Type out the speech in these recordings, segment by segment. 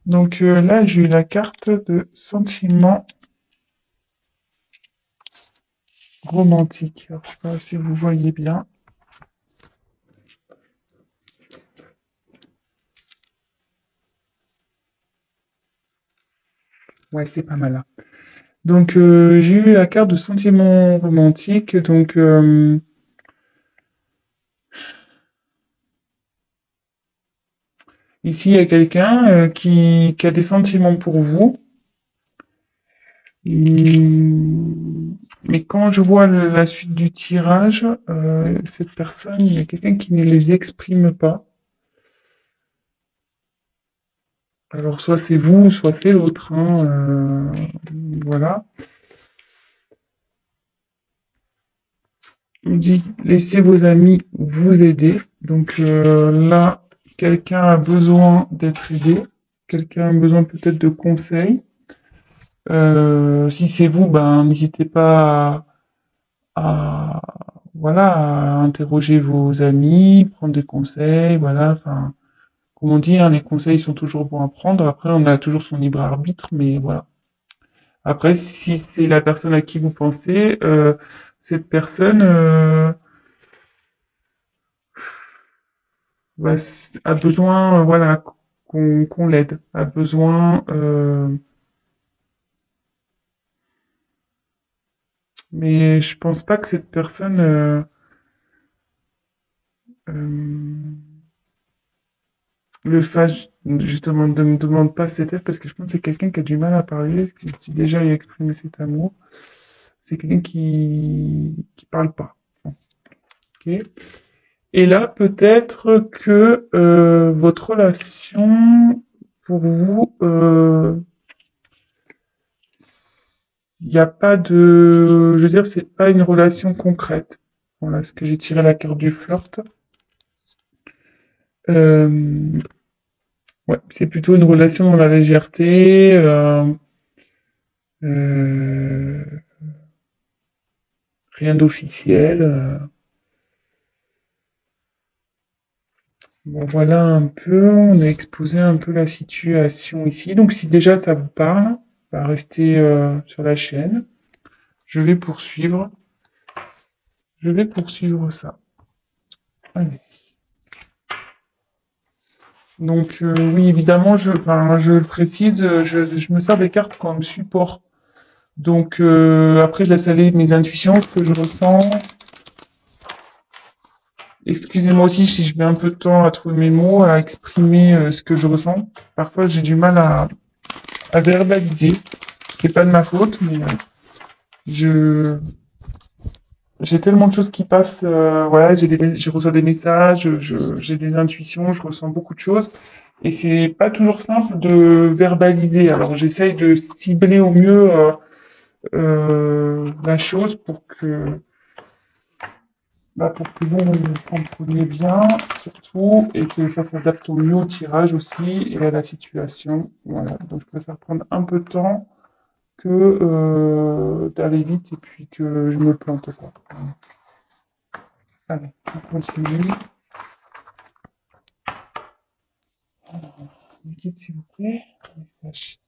Donc là, j'ai eu la carte de sentiment romantique. Alors, je sais pas si vous voyez bien. Ouais, c'est pas mal là. Donc j'ai eu la carte de sentiment romantique. Donc ici, il y a quelqu'un qui a des sentiments pour vous. Mais quand je vois la suite du tirage, cette personne, il y a quelqu'un qui ne les exprime pas. Alors soit c'est vous, soit c'est l'autre, hein, voilà. On dit laissez vos amis vous aider. Donc là, quelqu'un a besoin d'être aidé, quelqu'un a besoin peut-être de conseils. Si c'est vous, ben n'hésitez pas à voilà à interroger vos amis, prendre des conseils, voilà. Enfin, comme on dit, hein, les conseils sont toujours bons à prendre. Après, on a toujours son libre arbitre, mais voilà. Après, si c'est la personne à qui vous pensez, cette personne a besoin, voilà, qu'on l'aide, a besoin, mais je pense pas que cette personne euh, le fasse justement, ne me demande pas cette aide parce que je pense que c'est quelqu'un qui a du mal à parler, parce que si déjà il a exprimé cet amour, c'est quelqu'un qui parle pas. Ok. Et là, peut-être que votre relation, pour vous, il n'y a pas de... Je veux dire, c'est pas une relation concrète. Voilà, ce que j'ai tiré la carte du flirt. Euh, ouais, c'est plutôt une relation dans la légèreté. Euh, rien d'officiel. Bon, voilà un peu, on a exposé un peu la situation ici. Donc si déjà ça vous parle, bah, restez sur la chaîne. Je vais poursuivre. Je vais poursuivre ça. Allez. Donc oui, évidemment, enfin, je le précise, je me sers des cartes comme support. Donc après, je laisse aller mes intuitions, ce que je ressens. Excusez-moi aussi si je mets un peu de temps à trouver mes mots, à exprimer ce que je ressens. Parfois, j'ai du mal à verbaliser. C'est pas de ma faute, mais je j'ai tellement de choses qui passent. Voilà, je reçois des messages, j'ai des intuitions, je ressens beaucoup de choses. Et c'est pas toujours simple de verbaliser. Alors j'essaye de cibler au mieux la chose pour que vous compreniez bien, surtout, et que ça s'adapte au mieux au tirage aussi et à la situation. Voilà. Donc je préfère prendre un peu de temps que d'aller vite et puis que je me plante quoi. Allez, on continue. Liquide s'il vous plaît. Message.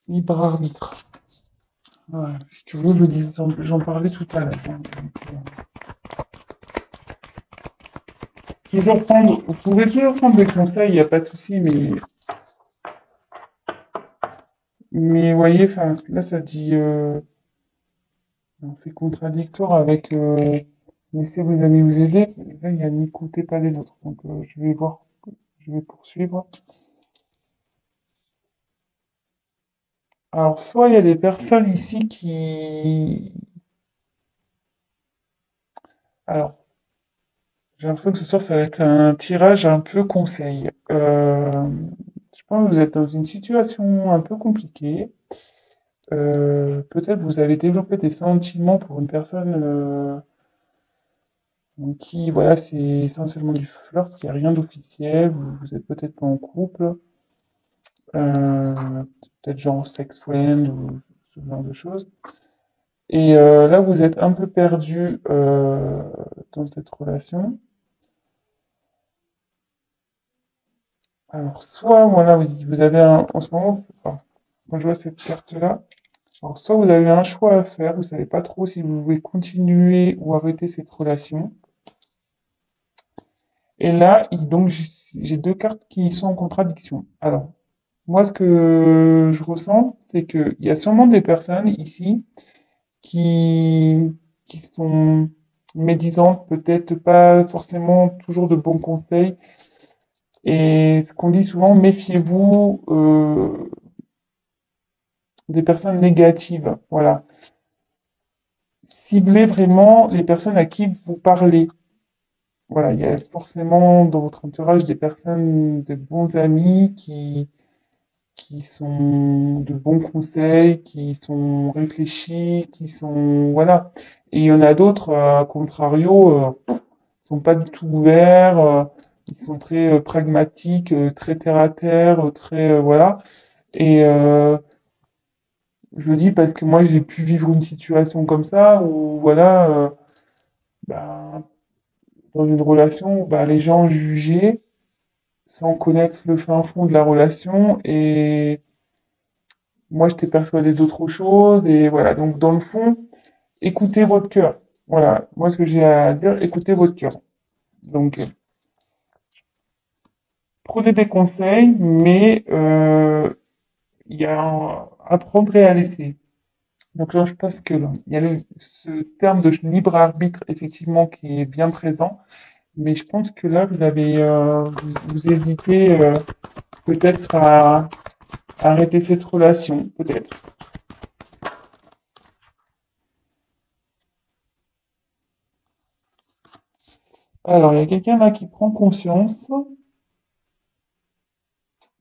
Libre arbitre. Voilà. Si tu veux, j'en parlais tout à l'heure. Hein. Toujours prendre, vous pouvez toujours prendre des conseils, il n'y a pas de souci, mais voyez, enfin, là ça dit, non, c'est contradictoire avec laissez vos amis vous aider. Là, il y a n'écoutez pas les autres. Donc je vais voir, je vais poursuivre. Alors, soit il y a des personnes ici qui, alors, j'ai l'impression que ce soir ça va être un tirage un peu conseil. Je pense que vous êtes dans une situation un peu compliquée. Peut-être vous avez développé des sentiments pour une personne qui, voilà, c'est essentiellement du flirt, il n'y a rien d'officiel, vous êtes peut-être pas en couple, euh, peut-être genre sex friend ou ce genre de choses. Et là, vous êtes un peu perdu dans cette relation. Alors, soit, voilà, vous avez en ce moment, enfin, quand je vois cette carte-là, alors soit vous avez un choix à faire, vous savez pas trop si vous voulez continuer ou arrêter cette relation. Et là, donc, j'ai deux cartes qui sont en contradiction. Alors, moi, ce que je ressens, c'est qu'il y a sûrement des personnes ici qui, qui sont médisantes, peut-être pas forcément toujours de bons conseils. Et ce qu'on dit souvent, méfiez-vous des personnes négatives. Voilà. Ciblez vraiment les personnes à qui vous parlez. Voilà, il y a forcément dans votre entourage des personnes, de bons amis qui sont de bons conseils, qui sont réfléchis, qui sont voilà. Et il y en a d'autres, à contrario, sont pas du tout ouverts, ils sont très pragmatiques, très terre à terre, très voilà. Et je le dis parce que moi j'ai pu vivre une situation comme ça où voilà, ben, dans une relation, ben, les gens jugeaient sans connaître le fin fond de la relation et moi j'étais persuadé d'autre chose et voilà. Donc dans le fond, écoutez votre cœur. Voilà, moi ce que j'ai à dire, écoutez votre cœur. Donc prenez des conseils, mais il y a apprendre et à laisser. Donc là, je pense que là, il y a ce terme de libre arbitre effectivement qui est bien présent, mais je pense que là, vous hésitez peut-être à arrêter cette relation, peut-être. Alors, il y a quelqu'un là qui prend conscience,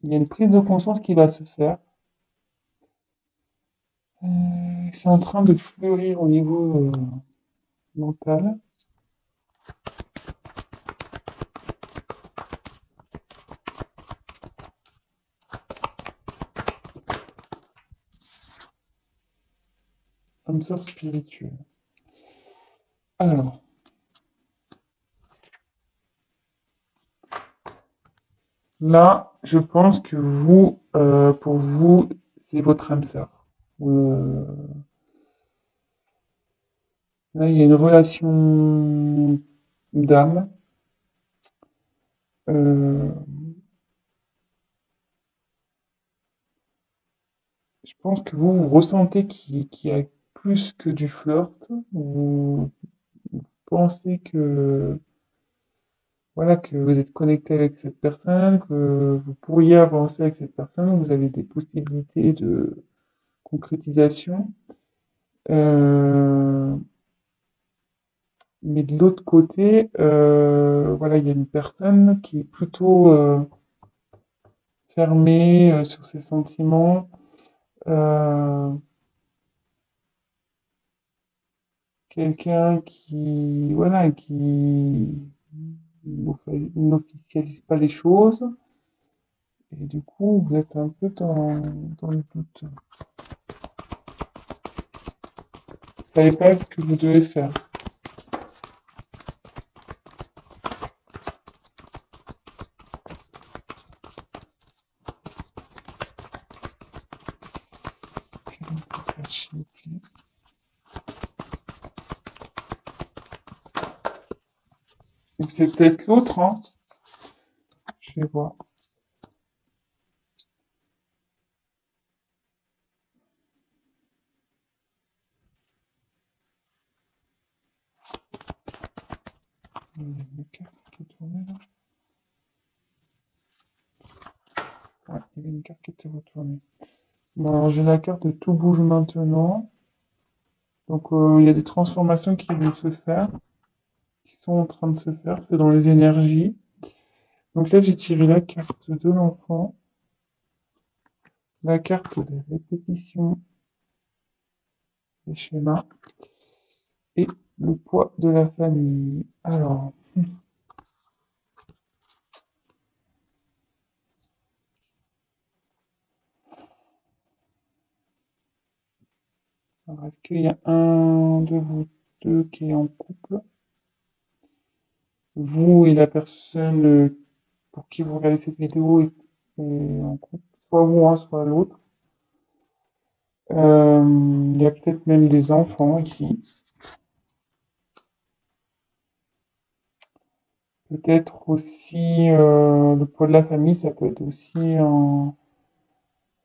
il y a une prise de conscience qui va se faire. C'est en train de fleurir au niveau mental. Âme sœur spirituelle. Alors, là, je pense que pour vous, c'est votre âme sœur. Euh, Là, il y a une relation d'âme. Euh, je pense que vous ressentez qu'il y a plus que du flirt. Vous pensez que voilà que vous êtes connecté avec cette personne, que vous pourriez avancer avec cette personne, vous avez des possibilités de concrétisation. Euh, mais de l'autre côté, voilà, il y a une personne qui est plutôt fermée sur ses sentiments. Euh, Quelqu'un qui, voilà, qui n'officialise pas les choses. Et du coup, vous êtes un peu dans le doute. Vous savez pas ce que vous devez faire. Ou c'est peut-être l'autre, hein. Je vais voir. Il y a une carte qui est tournée là. Ouais, il y avait une carte qui était retournée. Bon, alors j'ai la carte de tout bouge maintenant. Donc il y a des transformations qui vont se faire, qui sont en train de se faire. C'est dans les énergies. Donc là, j'ai tiré la carte de l'enfant, la carte des répétitions, les schémas et le poids de la famille. Alors, est-ce qu'il y a un de vous deux qui est en couple? Vous et la personne pour qui vous regardez cette vidéo est en couple, soit vous, hein, soit l'autre. Il y a peut-être même des enfants ici. Peut-être aussi le poids de la famille, ça peut être aussi un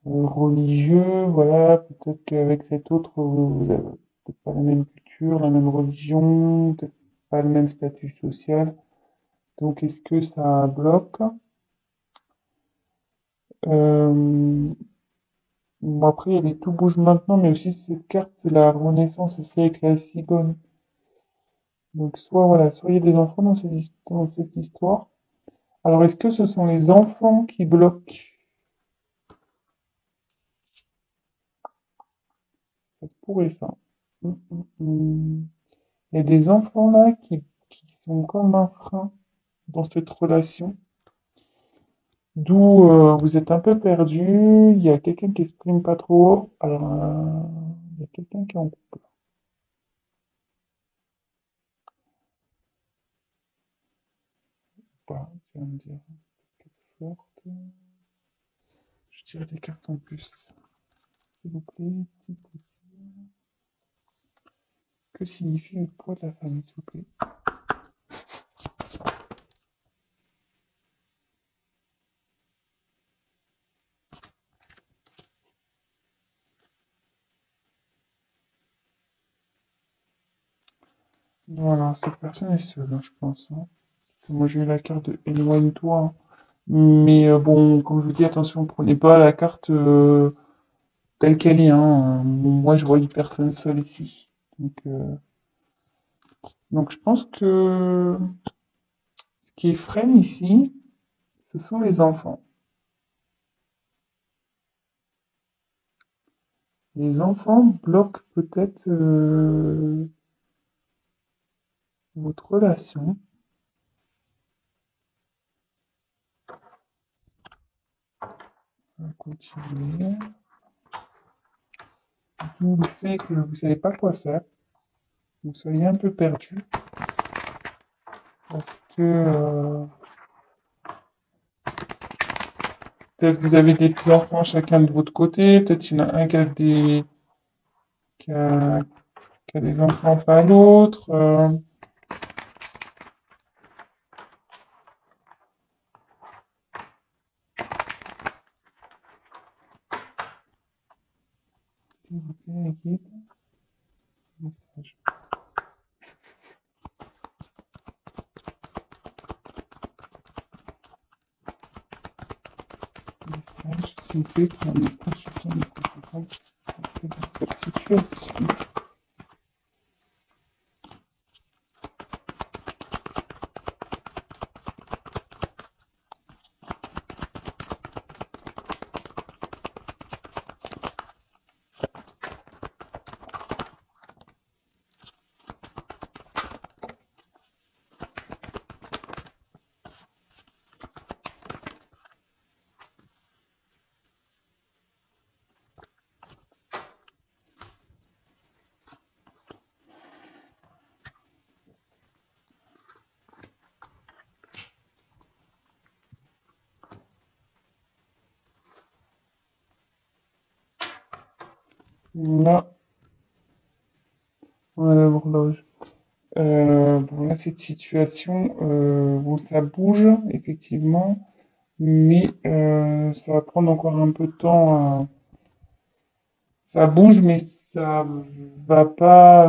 religieux, voilà. Peut-être qu'avec cet autre, vous avez peut-être pas la même culture, la même religion, peut-être pas le même statut social. Donc, est-ce que ça bloque? Euh, bon, après, il y a les tout bouge maintenant, mais aussi cette carte, c'est la Renaissance aussi avec la cigogne. Donc, soit voilà, soit il y a des enfants dans cette histoire. Alors, est-ce que ce sont les enfants qui bloquent? Ça se pourrait, ça. Hum, hum. Il y a des enfants là qui sont comme un frein dans cette relation. D'où vous êtes un peu perdu. Il y a quelqu'un qui exprime pas trop. Alors, il y a quelqu'un qui est en couple. Pas, tu vas me dire. Est-ce qu'elle est forte? Je tire des cartes en plus. S'il vous plaît, si possible. Que signifie le poids de la famille, s'il vous plaît? Voilà, cette personne est seule, hein, je pense, hein. Parce que moi, j'ai eu la carte de éloigne-toi, hein. Mais bon, comme je vous dis, attention, prenez pas la carte telle qu'elle est, hein. Moi, je vois une personne seule ici. Donc je pense que ce qui freine ici, ce sont les enfants. Les enfants bloquent peut-être votre relation. On va continuer. D'où le fait que vous ne savez pas quoi faire. Vous soyez un peu perdu. Parce que peut-être que vous avez des petits enfants chacun de votre côté. Peut-être qu'il y en a un qui a, qui a des enfants, pas l'autre. S'il vous plaît, guide. Message. Message. S'il vous plaît, pour mes consultants, mes consultantes. Dans cette situation. Là, on a l'horloge. Bon, là, cette situation, bon, ça bouge, effectivement, mais ça va prendre encore un peu de temps. Ça bouge, mais ça va pas,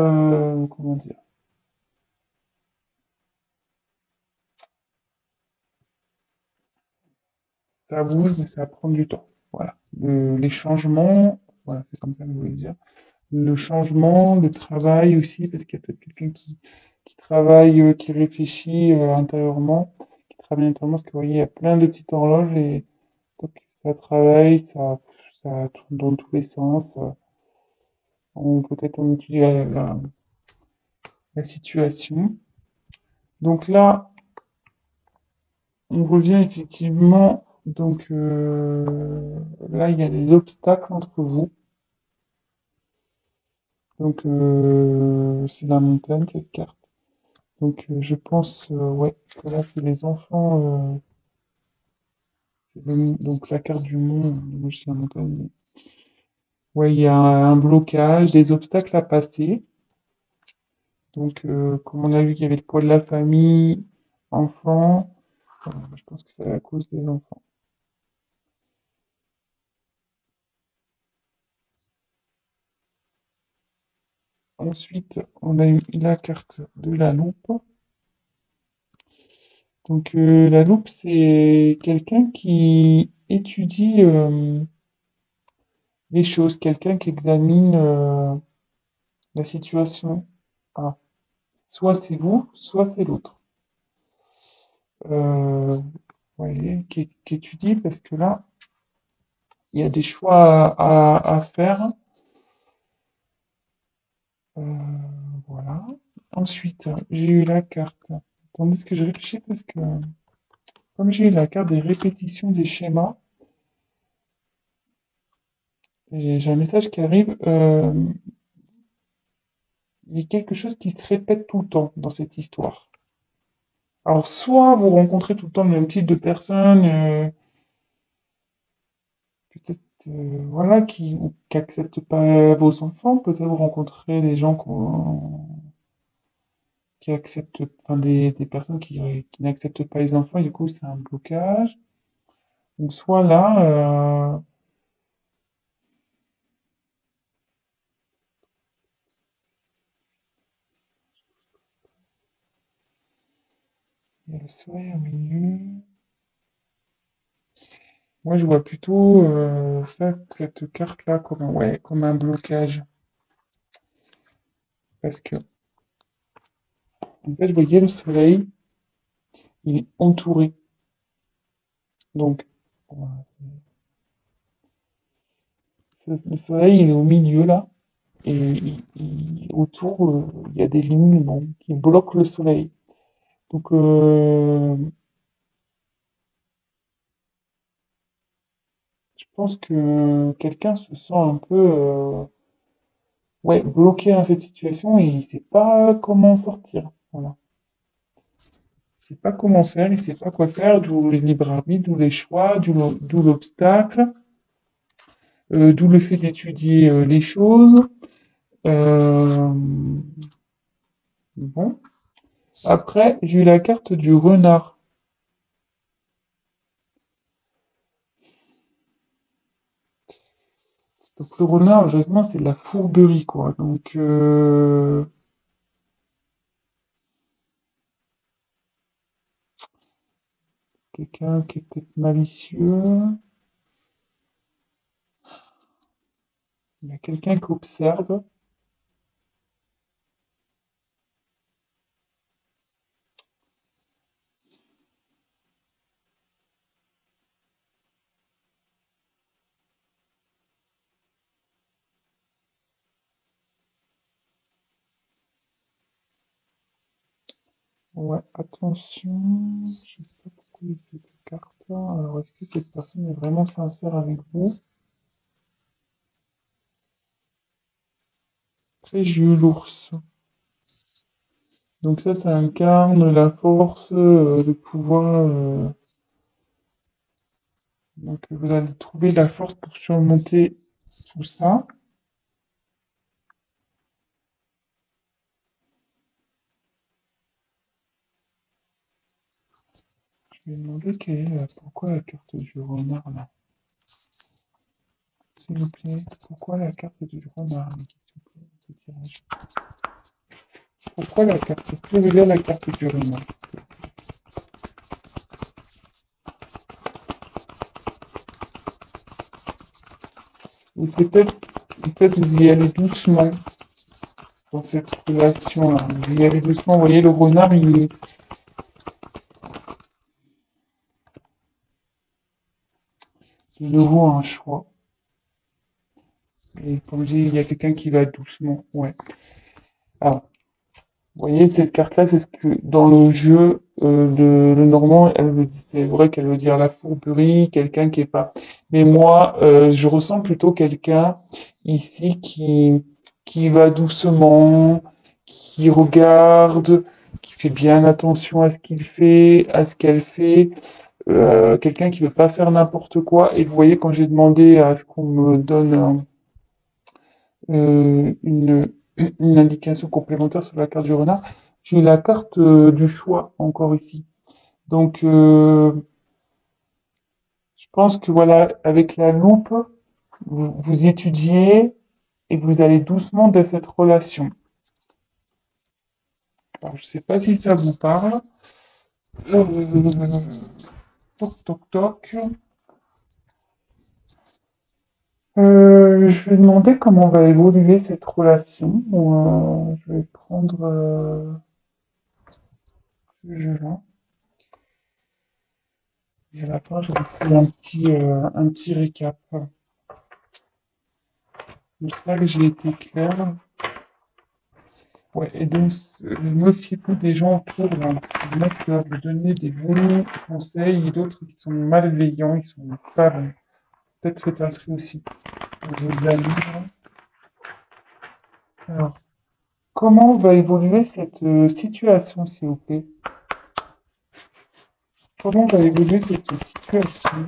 comment dire, ça bouge, mais ça va prendre du temps. Voilà. Les changements, voilà, c'est comme ça que je voulais dire. Le changement, le travail aussi, parce qu'il y a peut-être quelqu'un qui travaille, qui réfléchit intérieurement, qui travaille intérieurement, parce que vous voyez, il y a plein de petites horloges et donc ça travaille, ça tourne dans tous les sens. peut-être on étudie la situation. Donc là, on revient effectivement. Donc là, il y a des obstacles entre vous. Donc c'est la montagne, cette carte. Donc je pense ouais, que là, c'est les enfants. Donc la carte du mont, moi je dis la montagne. Ouais, il y a un blocage, des obstacles à passer. Donc, comme on a vu qu'il y avait le poids de la famille, enfants, je pense que c'est à cause des enfants. Ensuite, on a eu la carte de la loupe. Donc, la loupe, c'est quelqu'un qui étudie les choses, quelqu'un qui examine la situation. Ah, soit c'est vous, soit c'est l'autre. Vous voyez, qui étudie parce que là, il y a des choix à faire. Voilà. Ensuite, j'ai eu la carte. Attendez, ce que je réfléchis parce que comme j'ai eu la carte des répétitions des schémas, j'ai un message qui arrive. Il y a quelque chose qui se répète tout le temps dans cette histoire. Alors, soit vous rencontrez tout le temps le même type de personnes, peut-être voilà, qui acceptent pas vos enfants, peut-être vous rencontrez des gens qui acceptent, enfin des personnes qui n'acceptent pas les enfants, et du coup c'est un blocage. Donc soit là, il y a le soleil au milieu. Moi je vois plutôt cette carte-là comme, ouais, comme un blocage. Parce que en fait, je voyais le soleil, il est entouré. Donc voilà, le soleil il est au milieu là. Et autour, il y a des lignes bon, qui bloquent le soleil. Donc, je pense que quelqu'un se sent un peu ouais, bloqué dans cette situation et il sait pas comment sortir. Voilà. Il sait pas comment faire, il sait pas quoi faire, d'où les libre arbitre, d'où les choix, d'où l'obstacle, d'où le fait d'étudier les choses. Euh, bon. Après, j'ai eu la carte du renard. Donc le renard, logiquement, c'est de la fourberie, quoi. Donc, quelqu'un qui est peut-être malicieux. Il y a quelqu'un qui observe. Ouais, attention. Je sais pas pourquoi il y a cette carte-là. Alors, est-ce que cette personne est vraiment sincère avec vous? Après, j'ai eu l'ours. Donc ça incarne la force, le pouvoir. Donc vous allez trouver la force pour surmonter tout ça. Je vais demander pourquoi la carte du renard là. S'il vous plaît, pourquoi la carte du renard s'il vous plaît, ce tirage. Pourquoi la carte? Est-ce que vous voulez la carte du renard? Ou peut-être vous y allez doucement dans cette relation-là. Vous y allez doucement. Vous voyez, le renard, il est de nouveau un choix. Et comme je dis, il y a quelqu'un qui va doucement. Ouais. Alors, vous voyez, cette carte-là, c'est ce que dans le jeu de le Normand, c'est vrai qu'elle veut dire la fourberie, quelqu'un qui est pas. Mais moi, je ressens plutôt quelqu'un ici qui va doucement, qui regarde, qui fait bien attention à ce qu'il fait, à ce qu'elle fait. Quelqu'un qui veut pas faire n'importe quoi. Et vous voyez, quand j'ai demandé à ce qu'on me donne une indication complémentaire sur la carte du renard, j'ai la carte du choix encore ici. Donc, je pense que voilà, avec la loupe, vous étudiez et vous allez doucement dans cette relation. Alors, je sais pas si ça vous parle. Euh, toc, toc, toc. Je vais demander comment va évoluer cette relation. Je vais prendre ce jeu-là. Et à la fin, je vous fais un petit récap. J'espère que j'ai été clair. Ouais, et donc, méfiez-vous des gens autour, là. Il y en a qui doivent vous donner des bons conseils et d'autres qui sont malveillants, ils sont pas bons. Peut-être faites un tri aussi. Vos amis, là. Alors, comment va évoluer cette situation, s'il vous plaît? Comment va évoluer cette situation?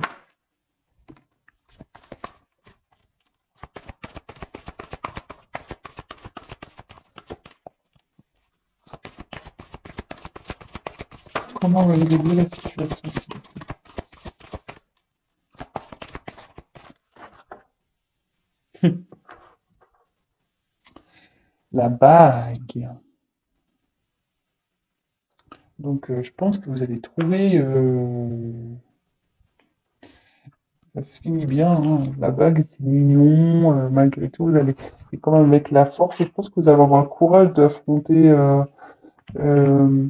Comment va évoluer la situation, s'il vous plaît? La bague. Donc, je pense que vous allez trouver. Ça se finit bien, hein. La bague, c'est mignon. Malgré tout, vous allez. Et quand même avec la force, je pense que vous allez avoir le courage d'affronter euh, le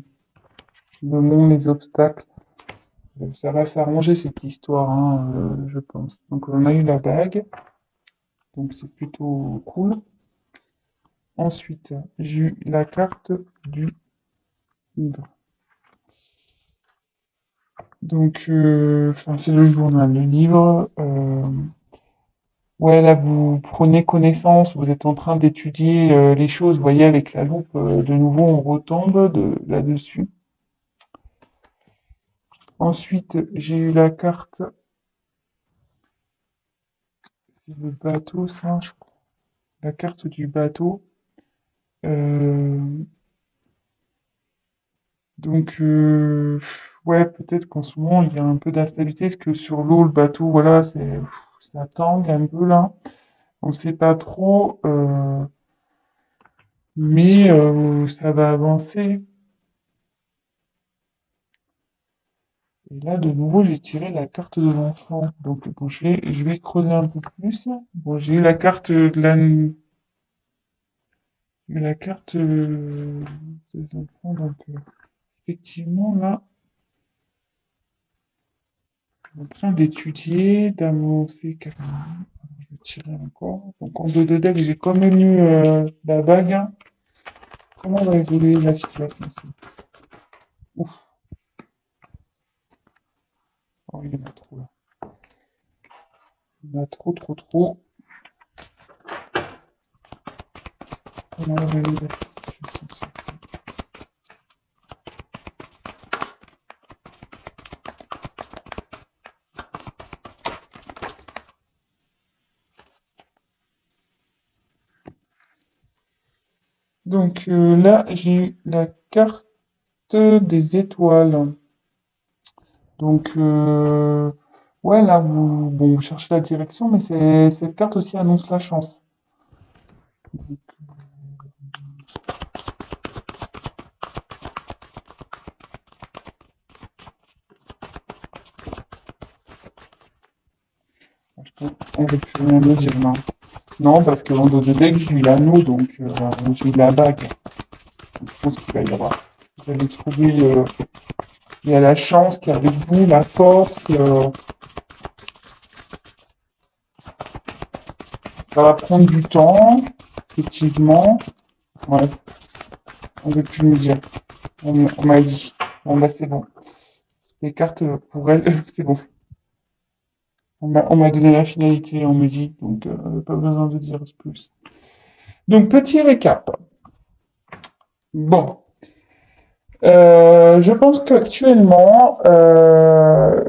monde, les obstacles. Ça va s'arranger cette histoire, hein, je pense. Donc, on a eu la bague. Donc, c'est plutôt cool. Ensuite, j'ai eu la carte du livre. Donc, enfin, c'est le journal, le livre. Ouais, là, vous prenez connaissance, vous êtes en train d'étudier les choses. Vous voyez, avec la loupe, de nouveau, on retombe là-dessus. Ensuite, j'ai eu la carte, c'est le bateau, ça, je crois. La carte du bateau. Euh, donc, ouais, peut-être qu'en ce moment, il y a un peu d'instabilité, parce que sur l'eau, le bateau, voilà, ça tangue un peu là. On ne sait pas trop, mais ça va avancer. Et là, de nouveau, j'ai tiré la carte de l'enfant. Donc, bon, je vais creuser un peu plus. Bon, j'ai eu la carte la carte des enfants. Donc, effectivement, là, en train d'étudier, d'avancer carrément. Je vais tirer encore. Donc, en deux de deck, j'ai quand même eu la bague. Comment va évoluer la situation ici? Ouf, oh, il y en a trop là. Il y en a trop, trop, trop. Comment va évoluer la situation ici? Donc là, j'ai eu la carte des étoiles. Donc, ouais, là, bon, vous cherchez la direction, mais cette carte aussi annonce la chance. Donc, on va plus rien me dire, non. Non, parce que en dos de deck, j'ai eu l'anneau, donc j'ai eu la bague. Donc, je pense qu'il va y avoir. Vous allez trouver, il y a la chance qui est avec vous, la force. Ça va prendre du temps, effectivement. Ouais, on veut plus me dire. On m'a dit. Bon, bah, c'est bon. Les cartes, pour elle, c'est bon. On m'a donné la finalité, on me dit, donc pas besoin de dire plus. Donc, petit récap. Bon, je pense qu'actuellement,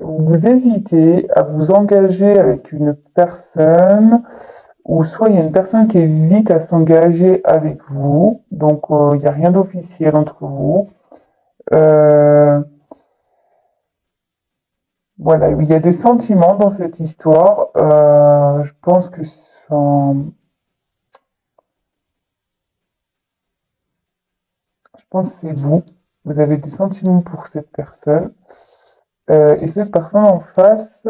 vous hésitez à vous engager avec une personne, ou soit il y a une personne qui hésite à s'engager avec vous, donc il n'y a rien d'officiel entre vous. Euh, voilà, il y a des sentiments dans cette histoire. Je pense que je pense que c'est vous. Vous avez des sentiments pour cette personne. Et cette personne en face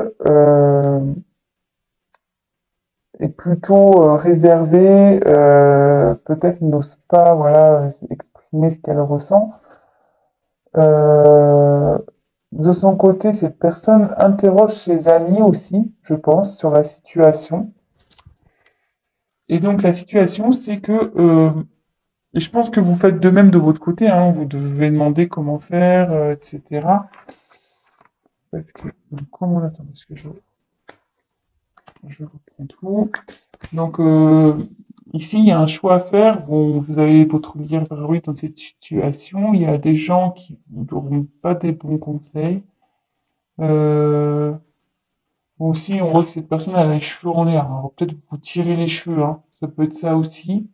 est plutôt réservée, peut-être n'ose pas voilà, exprimer ce qu'elle ressent. Euh, de son côté, cette personne interroge ses amis aussi, je pense, sur la situation. Et donc la situation, c'est que, et je pense que vous faites de même de votre côté, hein, vous devez demander comment faire, etc. Parce que, donc, comment on attend, parce que je reprends tout. Donc, ici, il y a un choix à faire. Bon, vous avez votre libre arbitre dans cette situation. Il y a des gens qui ne n'auront pas des bons conseils. Euh, aussi, on voit que cette personne a les cheveux en l'air. Alors, peut-être vous tirer les cheveux, hein. Ça peut être ça aussi,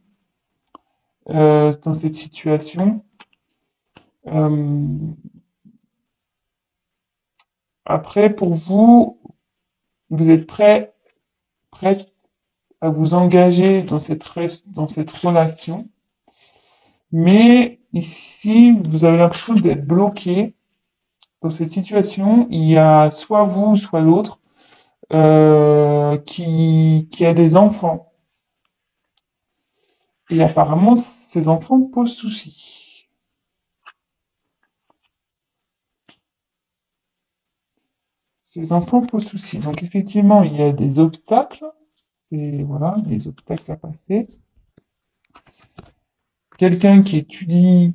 dans cette situation. Euh, après, pour vous, vous êtes prêt à vous engager dans dans cette relation. Mais ici, vous avez l'impression d'être bloqué dans cette situation. Il y a soit vous, soit l'autre qui a des enfants. Et apparemment, ces enfants posent souci. Ces enfants posent souci. Donc effectivement, il y a des obstacles. C'est voilà, des obstacles à passer. Quelqu'un qui étudie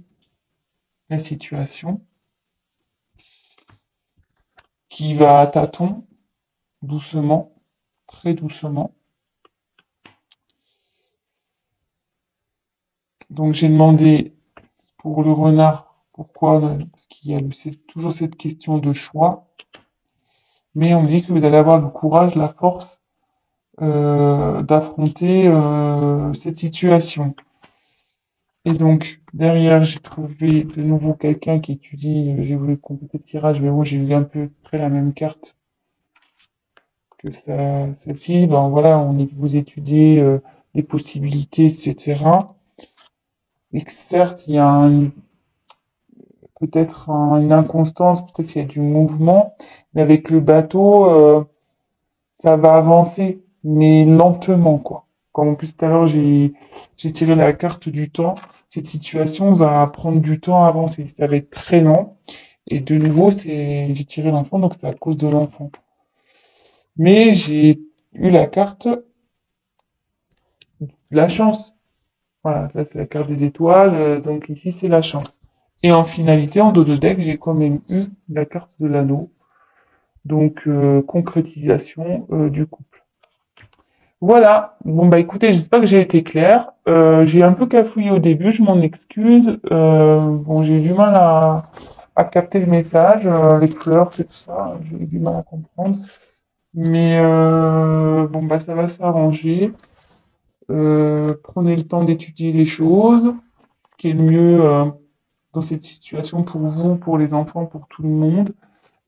la situation, qui va à tâtons, doucement, très doucement. Donc j'ai demandé pour le renard pourquoi, parce qu'il y a toujours cette question de choix. Mais on me dit que vous allez avoir le courage, la force d'affronter cette situation. Et donc derrière, j'ai trouvé de nouveau quelqu'un qui étudie. J'ai voulu compléter le tirage, mais bon, j'ai eu un peu près la même carte que ça, celle-ci. Ben voilà, vous étudiez les possibilités, etc. Et que certes, il y a peut-être une inconstance, peut-être qu'il y a du mouvement, mais avec le bateau, ça va avancer, mais lentement, quoi. Comme en plus tout à l'heure, j'ai tiré la carte du temps, cette situation va prendre du temps à avancer. Ça va être très lent. Et de nouveau, j'ai tiré l'enfant, donc c'est à cause de l'enfant. Mais j'ai eu la carte de la chance. Voilà, là c'est la carte des étoiles, donc ici c'est la chance. Et en finalité, en dos de deck, j'ai quand même eu la carte de l'anneau, donc concrétisation du couple. Voilà. Bon bah écoutez, j'espère que j'ai été clair. J'ai un peu cafouillé au début, je m'en excuse. Bon, j'ai eu du mal à capter le message, les couleurs, tout ça, j'ai eu du mal à comprendre. Mais bon bah ça va s'arranger. Prenez le temps d'étudier les choses, ce qui est le mieux dans cette situation pour vous, pour les enfants, pour tout le monde.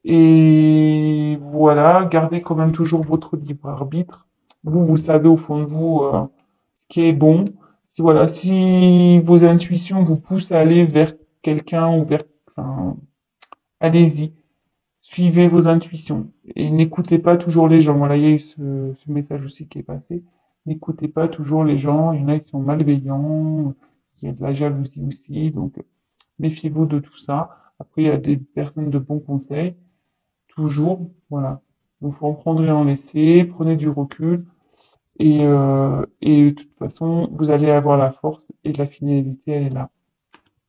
Et voilà, gardez quand même toujours votre libre arbitre. Vous savez au fond de vous ce qui est bon. Si voilà, si vos intuitions vous poussent à aller vers quelqu'un ou vers, enfin, allez-y, suivez vos intuitions et n'écoutez pas toujours les gens. Voilà, il y a eu ce message aussi qui est passé. N'écoutez pas toujours les gens. Il y en a qui sont malveillants, il y a de la jalousie aussi, donc méfiez-vous de tout ça. Après, il y a des personnes de bons conseils. Toujours, voilà. Donc, faut en prendre et en laisser, prenez du recul Et de toute façon, vous allez avoir la force et la finalité, elle est là.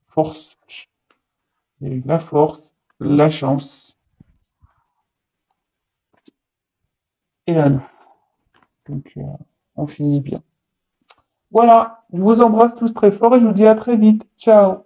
Force, et la force, la chance et la nous. Donc, on finit bien. Voilà, je vous embrasse tous très fort et je vous dis à très vite. Ciao.